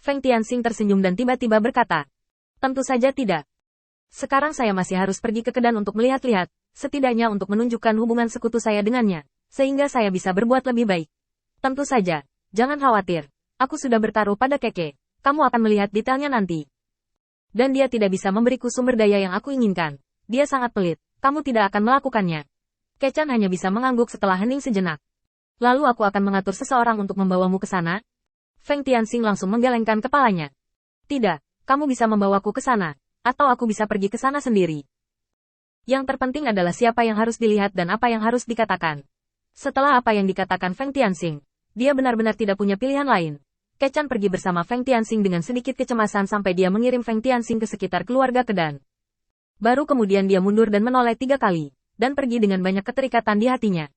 Feng Tianxing tersenyum dan tiba-tiba berkata, tentu saja tidak. Sekarang saya masih harus pergi ke kedan untuk melihat-lihat, setidaknya untuk menunjukkan hubungan sekutu saya dengannya, sehingga saya bisa berbuat lebih baik. Tentu saja, jangan khawatir. Aku sudah bertaruh pada Keke. Kamu akan melihat detailnya nanti. Dan dia tidak bisa memberiku sumber daya yang aku inginkan. Dia sangat pelit. Kamu tidak akan melakukannya. Kechan hanya bisa mengangguk setelah hening sejenak. Lalu aku akan mengatur seseorang untuk membawamu ke sana? Feng Tianxing langsung menggelengkan kepalanya. Tidak, kamu bisa membawaku ke sana, atau aku bisa pergi ke sana sendiri. Yang terpenting adalah siapa yang harus dilihat dan apa yang harus dikatakan. Setelah apa yang dikatakan Feng Tianxing, dia benar-benar tidak punya pilihan lain. Kechan pergi bersama Feng Tianxing dengan sedikit kecemasan sampai dia mengirim Feng Tianxing ke sekitar keluarga kedan. Baru kemudian dia mundur dan menoleh 3 kali, dan pergi dengan banyak keterikatan di hatinya.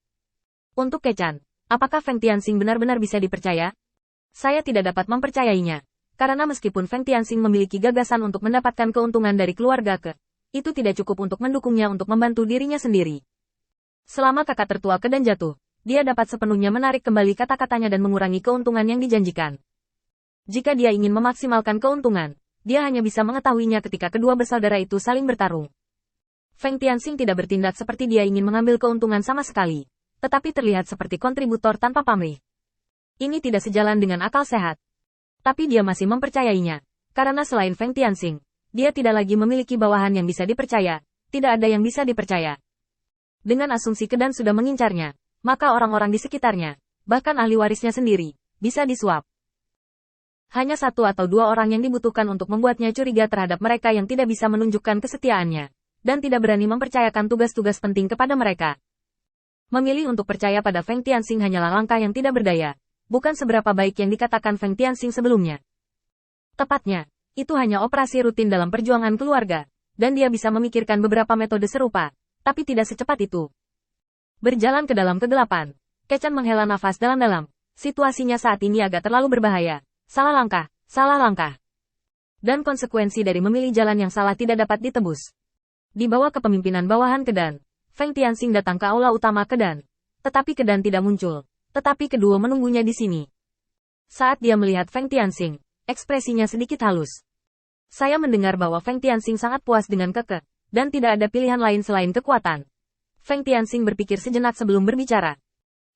Untuk Kechan, apakah Feng Tianxing benar-benar bisa dipercaya? Saya tidak dapat mempercayainya. Karena meskipun Feng Tianxing memiliki gagasan untuk mendapatkan keuntungan dari keluarga Ke, itu tidak cukup untuk mendukungnya untuk membantu dirinya sendiri. Selama kakak tertua kedan jatuh, dia dapat sepenuhnya menarik kembali kata-katanya dan mengurangi keuntungan yang dijanjikan. Jika dia ingin memaksimalkan keuntungan, dia hanya bisa mengetahuinya ketika kedua bersaudara itu saling bertarung. Feng Tianxing tidak bertindak seperti dia ingin mengambil keuntungan sama sekali, tetapi terlihat seperti kontributor tanpa pamrih. Ini tidak sejalan dengan akal sehat. Tapi dia masih mempercayainya, karena selain Feng Tianxing, dia tidak lagi memiliki bawahan yang bisa dipercaya, tidak ada yang bisa dipercaya. Dengan asumsi kedan sudah mengincarnya, maka orang-orang di sekitarnya, bahkan ahli warisnya sendiri, bisa disuap. Hanya 1 atau 2 orang yang dibutuhkan untuk membuatnya curiga terhadap mereka yang tidak bisa menunjukkan kesetiaannya, dan tidak berani mempercayakan tugas-tugas penting kepada mereka. Memilih untuk percaya pada Feng Tianxing hanyalah langkah yang tidak berdaya. Bukan seberapa baik yang dikatakan Feng Tianxing sebelumnya. Tepatnya, itu hanya operasi rutin dalam perjuangan keluarga, dan dia bisa memikirkan beberapa metode serupa, tapi tidak secepat itu. Berjalan ke dalam kegelapan, Kechan menghela nafas dalam-dalam. Situasinya saat ini agak terlalu berbahaya. Salah langkah. Dan konsekuensi dari memilih jalan yang salah tidak dapat ditebus. Di bawah kepemimpinan bawahan kedan, Feng Tianxing datang ke aula utama kedan. Tetapi kedan tidak muncul. Tetapi kedua menunggunya di sini. Saat dia melihat Feng Tianxing, ekspresinya sedikit halus. Saya mendengar bahwa Feng Tianxing sangat puas dengan Keke, dan tidak ada pilihan lain selain kekuatan. Feng Tianxing berpikir sejenak sebelum berbicara.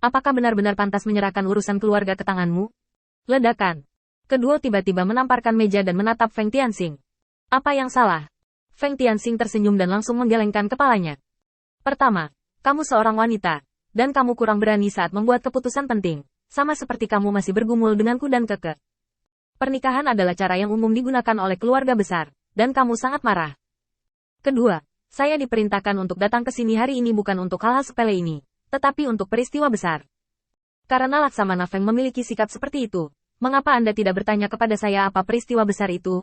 Apakah benar-benar pantas menyerahkan urusan keluarga ke tanganmu? Ledakan. Kedua tiba-tiba menamparkan meja dan menatap Feng Tianxing. Apa yang salah? Feng Tianxing tersenyum dan langsung menggelengkan kepalanya. Pertama, kamu seorang wanita. Dan kamu kurang berani saat membuat keputusan penting, sama seperti kamu masih bergumul denganku dan Keke. Pernikahan adalah cara yang umum digunakan oleh keluarga besar, dan kamu sangat marah. Kedua, saya diperintahkan untuk datang ke sini hari ini bukan untuk hal-hal sepele ini, tetapi untuk peristiwa besar. Karena Laksamana Feng memiliki sikap seperti itu, mengapa Anda tidak bertanya kepada saya apa peristiwa besar itu?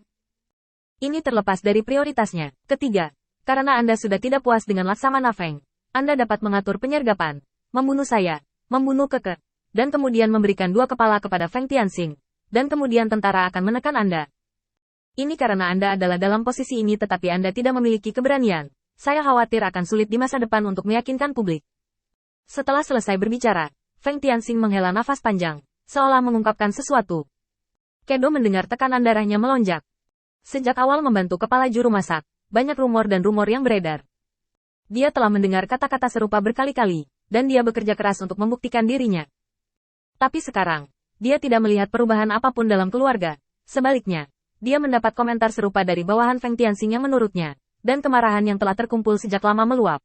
Ini terlepas dari prioritasnya. Ketiga, karena Anda sudah tidak puas dengan Laksamana Feng, Anda dapat mengatur penyergapan. Membunuh saya, membunuh Keke, dan kemudian memberikan 2 kepala kepada Feng Tianxing, dan kemudian tentara akan menekan Anda. Ini karena Anda adalah dalam posisi ini tetapi Anda tidak memiliki keberanian. Saya khawatir akan sulit di masa depan untuk meyakinkan publik. Setelah selesai berbicara, Feng Tianxing menghela nafas panjang, seolah mengungkapkan sesuatu. Kedo mendengar tekanan darahnya melonjak. Sejak awal membantu kepala juru masak, banyak rumor dan rumor yang beredar. Dia telah mendengar kata-kata serupa berkali-kali. Dan dia bekerja keras untuk membuktikan dirinya. Tapi sekarang, dia tidak melihat perubahan apapun dalam keluarga. Sebaliknya, dia mendapat komentar serupa dari bawahan Feng Tianxing yang menurutnya, dan kemarahan yang telah terkumpul sejak lama meluap.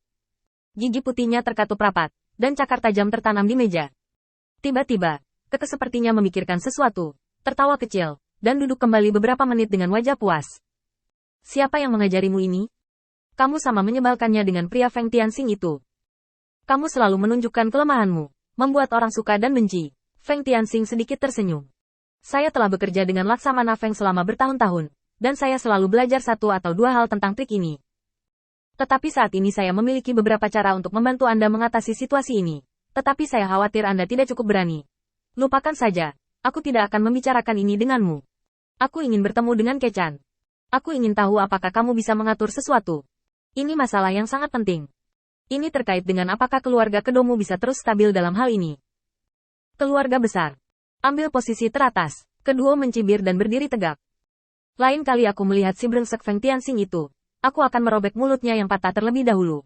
Gigi putihnya terkatup rapat, dan cakar tajam tertanam di meja. Tiba-tiba, Keke sepertinya memikirkan sesuatu, tertawa kecil, dan duduk kembali beberapa menit dengan wajah puas. Siapa yang mengajarimu ini? Kamu sama menyebalkannya dengan pria Feng Tianxing itu. Kamu selalu menunjukkan kelemahanmu, membuat orang suka dan benci. Feng Tianxing sedikit tersenyum. Saya telah bekerja dengan Laksamana Feng selama bertahun-tahun, dan saya selalu belajar 1 atau 2 hal tentang trik ini. Tetapi saat ini saya memiliki beberapa cara untuk membantu Anda mengatasi situasi ini. Tetapi saya khawatir Anda tidak cukup berani. Lupakan saja, aku tidak akan membicarakan ini denganmu. Aku ingin bertemu dengan Kechan. Aku ingin tahu apakah kamu bisa mengatur sesuatu. Ini masalah yang sangat penting. Ini terkait dengan apakah keluarga Kedomu bisa terus stabil dalam hal ini. Keluarga besar. Ambil posisi teratas. Kedua mencibir dan berdiri tegak. Lain kali aku melihat si brengsek Feng Tianxing itu, aku akan merobek mulutnya yang patah terlebih dahulu.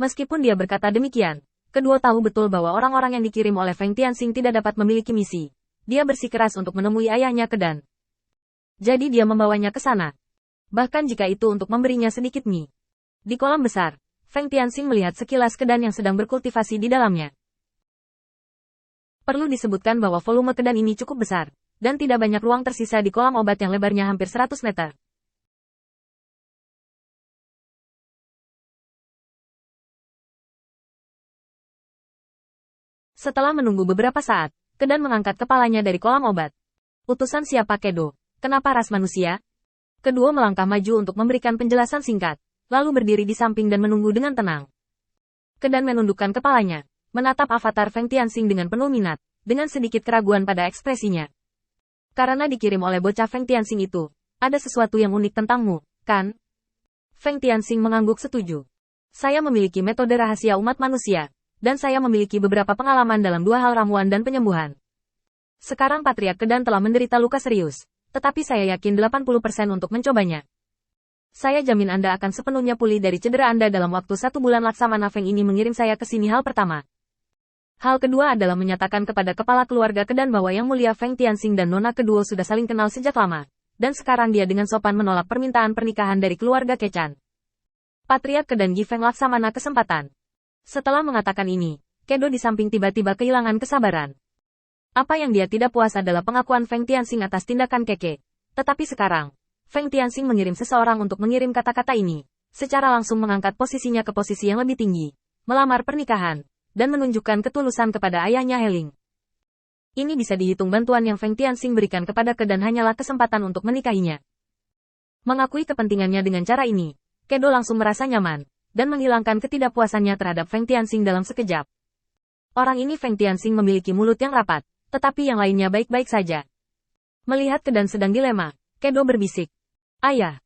Meskipun dia berkata demikian, kedua tahu betul bahwa orang-orang yang dikirim oleh Feng Tianxing tidak dapat memiliki misi. Dia bersikeras untuk menemui ayahnya ke Dan. Jadi dia membawanya ke sana. Bahkan jika itu untuk memberinya sedikit mie. Di kolam besar, Feng Tianxing melihat sekilas kedan yang sedang berkultivasi di dalamnya. Perlu disebutkan bahwa volume kedan ini cukup besar, dan tidak banyak ruang tersisa di kolam obat yang lebarnya hampir 100 meter. Setelah menunggu beberapa saat, kedan mengangkat kepalanya dari kolam obat. Utusan siapa Kedo? Kenapa ras manusia? Kedua melangkah maju untuk memberikan penjelasan singkat, lalu berdiri di samping dan menunggu dengan tenang. Kedan menundukkan kepalanya, menatap avatar Feng Tianxing dengan penuh minat, dengan sedikit keraguan pada ekspresinya. Karena dikirim oleh bocah Feng Tianxing itu, ada sesuatu yang unik tentangmu, kan? Feng Tianxing mengangguk setuju. Saya memiliki metode rahasia umat manusia, dan saya memiliki beberapa pengalaman dalam dua hal ramuan dan penyembuhan. Sekarang Patriark Kedan telah menderita luka serius, tetapi saya yakin 80% untuk mencobanya. Saya jamin Anda akan sepenuhnya pulih dari cedera Anda dalam waktu 1 bulan. Laksamana Feng ini mengirim saya ke sini. Hal pertama. Hal kedua adalah menyatakan kepada kepala keluarga Kedan bahwa Yang Mulia Feng Tianxing dan Nona kedua sudah saling kenal sejak lama, dan sekarang dia dengan sopan menolak permintaan pernikahan dari keluarga Kechan. Patriark Kedan Gi Feng Laksamana kesempatan. Setelah mengatakan ini, Kedo di samping tiba-tiba kehilangan kesabaran. Apa yang dia tidak puas adalah pengakuan Feng Tianxing atas tindakan Keke. Tetapi sekarang, Feng Tianxing mengirim seseorang untuk mengirim kata-kata ini, secara langsung mengangkat posisinya ke posisi yang lebih tinggi, melamar pernikahan, dan menunjukkan ketulusan kepada ayahnya Heling. Ini bisa dihitung bantuan yang Feng Tianxing berikan kepada Kedan hanyalah kesempatan untuk menikahinya. Mengakui kepentingannya dengan cara ini, Kedo langsung merasa nyaman, dan menghilangkan ketidakpuasannya terhadap Feng Tianxing dalam sekejap. Orang ini Feng Tianxing memiliki mulut yang rapat, tetapi yang lainnya baik-baik saja. Melihat Kedan sedang dilema, Kedo berbisik. Ayah,